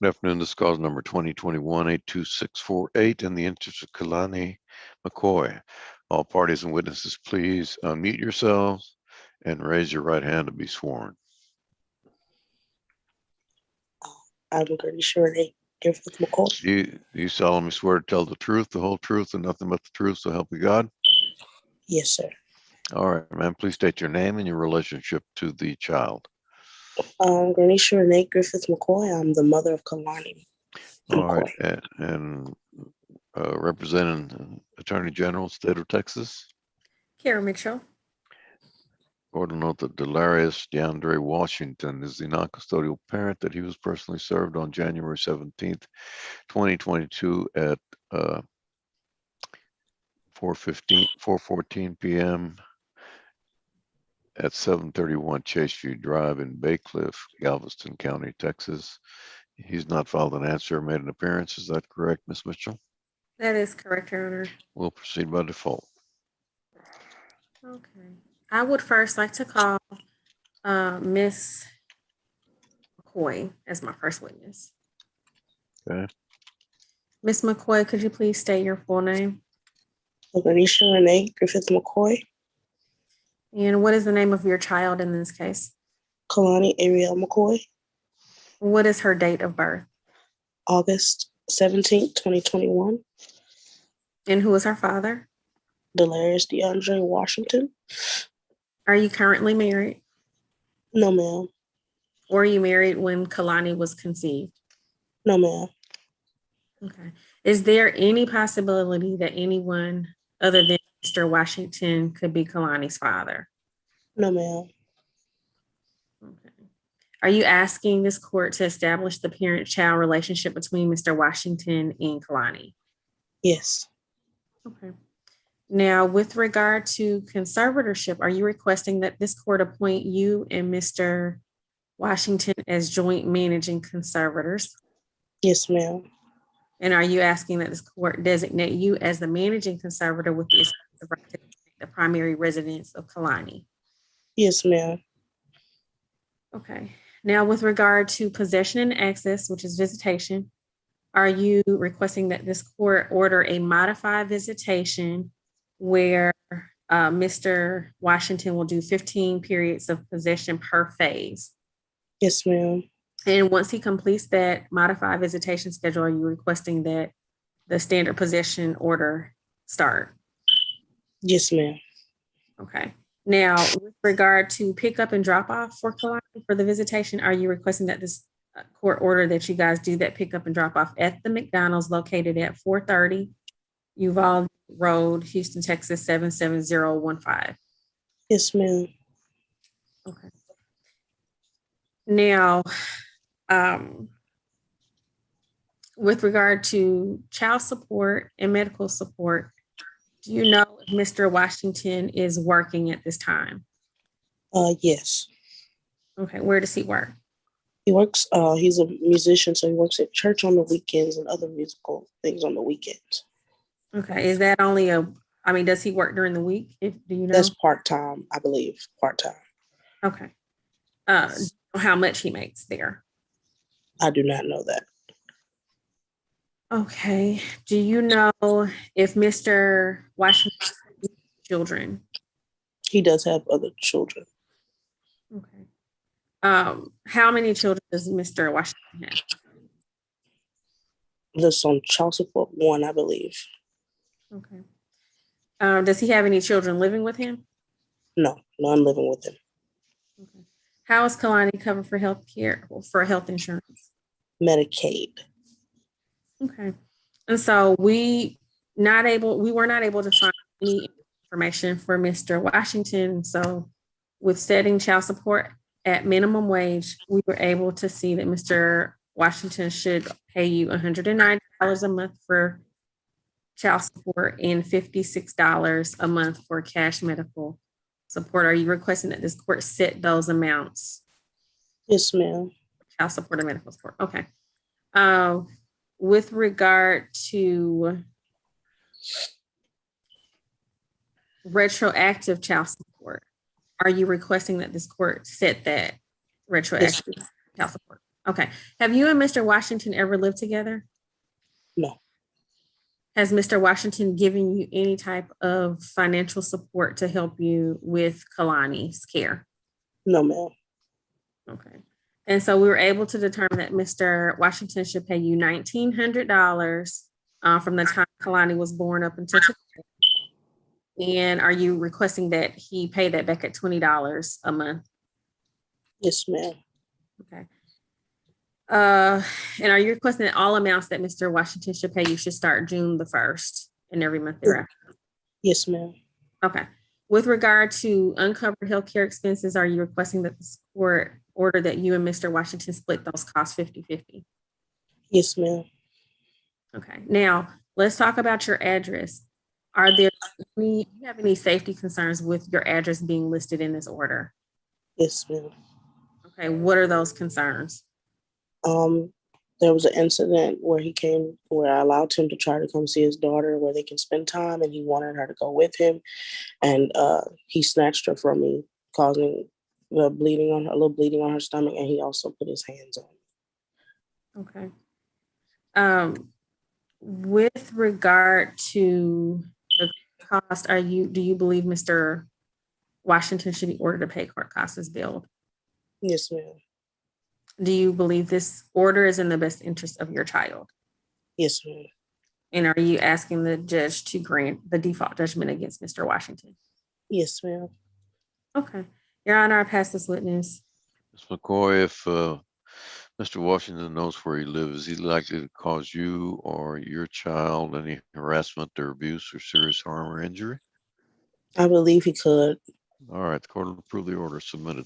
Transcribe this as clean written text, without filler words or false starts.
Good afternoon. This is cause number 2021-82648 in the interest of Kalani McCoy. All parties and witnesses, please unmute yourselves and raise your right hand to be sworn. I'm pretty sure they give with McCoy. Do you solemnly swear to tell the truth, the whole truth, and nothing but the truth, so help you God? Yes, sir. All right, ma'am. Please state your name and your relationship to the child. Granisha Renee Griffith McCoy. I'm the mother of Kalani All McCoy. right, and representing Attorney General, State of Texas. Karen Mitchell. Order note that Delarius DeAndre Washington is the non-custodial parent that he was personally served on January 17th, 2022 at 4:14 p.m. at 731 Chaseview Drive in Bay Cliff, Galveston County, Texas. He's not filed an answer or made an appearance. Is that correct, Ms. Mitchell? That is correct, Your Honor. We'll proceed by default. Okay. I would first like to call Miss McCoy as my first witness. Okay. Miss McCoy, could you please state your full name? Granisha Renee Griffith McCoy. And what is the name of your child in this case? Kalani Ariel McCoy. What is her date of birth? August 17th, 2021. And who is her father? Delarius DeAndre Washington. Are you currently married? No, ma'am. Were you married when Kalani was conceived? No, ma'am. Okay. Is there any possibility that anyone other than Mr. Washington could be Kalani's father? No, ma'am. Okay. Are you asking this court to establish the parent-child relationship between Mr. Washington and Kalani? Yes. Okay. Now, with regard to conservatorship, are you requesting that this court appoint you and Mr. Washington as joint managing conservators? Yes, ma'am. And are you asking that this court designate you as the managing conservator with the right to the primary residence of Kalani? Yes, ma'am. Okay. Now, with regard to possession and access, which is visitation, are you requesting that this court order a modified visitation where Mr. Washington will do 15 periods of possession per phase? Yes, ma'am. And once he completes that modified visitation schedule, are you requesting that the standard possession order start? Yes, ma'am. Okay. Now, with regard to pick up and drop off for Kalani for the visitation, are you requesting that this court order that you guys do that pick up and drop off at the McDonald's located at 430 Uvalde Road, Houston, Texas, 77015? Yes, ma'am. Okay. Now, with regard to child support and medical support, do you know if Mr. Washington is working at this time? Yes. Okay, where does he work? He works, he's a musician, so he works at church on the weekends and other musical things on the weekends. Okay, is that only does he work during the week? Do you know? That's part-time, I believe, part-time. Okay. Do you know how much he makes there? I do not know that. Okay. Do you know if Mr. Washington has children? He does have other children. Okay. How many children does Mr. Washington have? Lives on child support 1, I believe. Okay. Does he have any children living with him? No, none living with him. Okay. How is Kalani covered for health care, for health insurance? Medicaid. Okay. And so we were not able to find any information for Mr. Washington. So with setting child support at minimum wage, we were able to see that Mr. Washington should pay you $190 a month for child support and $56 a month for cash medical support. Are you requesting that this court set those amounts? Yes, ma'am. Child support and medical support. Okay. With regard to retroactive child support, are you requesting that this court set that retroactive child support? Okay. Have you and Mr. Washington ever lived together? No, Has Mr. Washington given you any type of financial support to help you with Kalani's care? no, ma'am. Okay. And so we were able to determine that Mr. Washington should pay you $1,900 from the time Kalani was born up until today. And are you requesting that he pay that back at $20 a month? Yes, ma'am. Okay. And are you requesting that all amounts that Mr. Washington should pay you should start June the 1st and every month thereafter? Yes, ma'am. Okay. With regard to uncovered healthcare expenses, are you requesting that the court order that you and Mr. Washington split those costs 50-50? Yes, ma'am. Okay. Now, let's talk about your address. Are there any, do you have any safety concerns with your address being listed in this order? Yes, ma'am. Okay. What are those concerns? There was an incident where where I allowed him to try to come see his daughter where they can spend time, and he wanted her to go with him. And he snatched her from me, causing a little bleeding on her stomach, and he also put his hands on me. Okay. With regard to the cost, do you believe Mr. Washington should be ordered to pay court costs as billed? Yes, ma'am. Do you believe this order is in the best interest of your child? Yes, ma'am. And are you asking the judge to grant the default judgment against Mr. Washington? Yes, ma'am. Okay. Your Honor, I pass this witness. Ms. McCoy, if Mr. Washington knows where he lives, is he likely to cause you or your child any harassment or abuse or serious harm or injury? I believe he could. All right, the court will approve the order submitted.